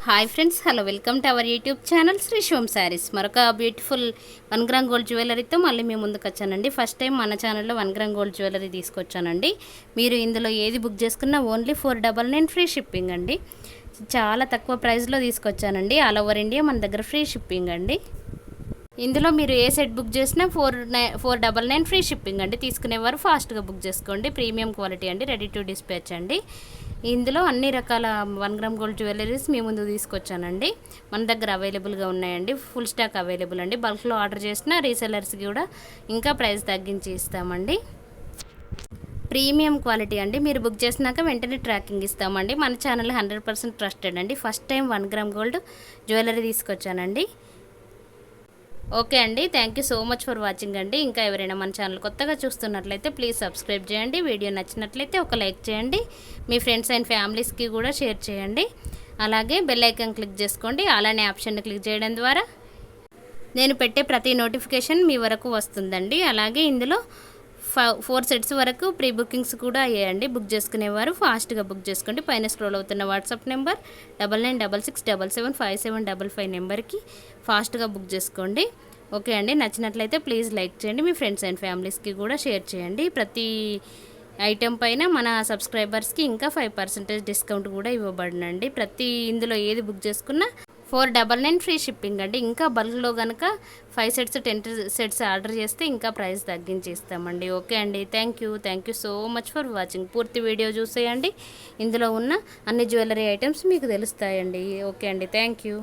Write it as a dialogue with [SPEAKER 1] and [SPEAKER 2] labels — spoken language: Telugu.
[SPEAKER 1] Hi friends, hello, welcome to our YouTube channel Shri Shivam Sarees. మరొక బ్యూటిఫుల్ 1 గ్రామ్ గోల్డ్ జ్యువెలరీతో మళ్ళీ మేము ముందుకు వచ్చానండి. ఫస్ట్ టైం మన ఛానల్లో 1 గ్రామ్ గోల్డ్ జ్యువెలరీ తీసుకొచ్చానండి. మీరు ఇందులో ఏది బుక్ చేసుకున్నా ఓన్లీ 499 ఫ్రీ షిప్పింగ్ అండి. చాలా తక్కువ ప్రైస్లో తీసుకొచ్చానండి. ఆల్ ఓవర్ ఇండియా మన దగ్గర ఫ్రీ షిప్పింగ్ అండి. ఇందులో మీరు ఏ సెట్ బుక్ చేసినా 499 ఫ్రీ షిప్పింగ్ అండి. తీసుకునేవారు ఫాస్ట్గా బుక్ చేసుకోండి. ప్రీమియం క్వాలిటీ అండి, రెడీ టు డిస్పాచ్ అండి. ఇందులో అన్ని రకాల 1 గ్రామ్ గోల్డ్ జ్యువెలరీస్ మీ ముందు తీసుకొచ్చానండి. మన దగ్గర అవైలబుల్గా ఉన్నాయండి. ఫుల్ స్టాక్ అవైలబుల్ అండి. బల్క్లో ఆర్డర్ చేసిన రీసెలర్స్కి కూడా ఇంకా ప్రైస్ తగ్గించి ఇస్తామండి. ప్రీమియం క్వాలిటీ అండి. మీరు బుక్ చేసినాక వెంటనే ట్రాకింగ్ ఇస్తామండి. మన ఛానల్ 100% ట్రస్టెడ్ అండి. First time 1 gram gold jewellery తీసుకొచ్చానండి. ఓకే అండి, thank you so much for watching అండి. ఇంకా ఎవరైనా మన ఛానల్ కొత్తగా చూస్తున్నట్లయితే ప్లీజ్ సబ్స్క్రైబ్ చేయండి. వీడియో నచ్చినట్లయితే ఒక లైక్ చేయండి. మీ ఫ్రెండ్స్ అండ్ ఫ్యామిలీస్కి కూడా షేర్ చేయండి. అలాగే బెల్ ఐకాన్ క్లిక్ చేసుకోండి. అలానే ఆప్షన్ని క్లిక్ చేయడం ద్వారా నేను పెట్టే ప్రతి నోటిఫికేషన్ మీ వరకు వస్తుందండి. అలాగే ఇందులో 4 సెట్స్ వరకు ప్రీ బుకింగ్స్ కూడా అయ్యాయండి. బుక్ చేసుకునేవారు ఫాస్ట్గా బుక్ చేసుకోండి. పైన స్క్రోల్ అవుతున్న వాట్సాప్ నెంబర్ 9966775755 నెంబర్కి ఫాస్ట్గా బుక్ చేసుకోండి. ఓకే అండి, నచ్చినట్లయితే ప్లీజ్ లైక్ చేయండి. మీ ఫ్రెండ్స్ అండ్ ఫ్యామిలీస్కి కూడా షేర్ చేయండి. ప్రతి ఐటెం పైన మన సబ్స్క్రైబర్స్కి ఇంకా 5% డిస్కౌంట్ కూడా ఇవ్వబడినండి. ఇందులో ఏది బుక్ చేసుకున్నా 499 ఫ్రీ షిప్పింగ్ అండి. ఇంకా బల్క్లో కనుక 5 సెట్స్ 10 సెట్స్ ఆర్డర్ చేస్తే ఇంకా ప్రైస్ తగ్గించి ఇస్తామండి. ఓకే అండి, thank you so much for watching. పూర్తి వీడియో చూసేయండి. ఇందులో ఉన్న అన్ని జ్యువెలరీ ఐటమ్స్ మీకు తెలుస్తాయండి. ఓకే అండి, థ్యాంక్ యూ.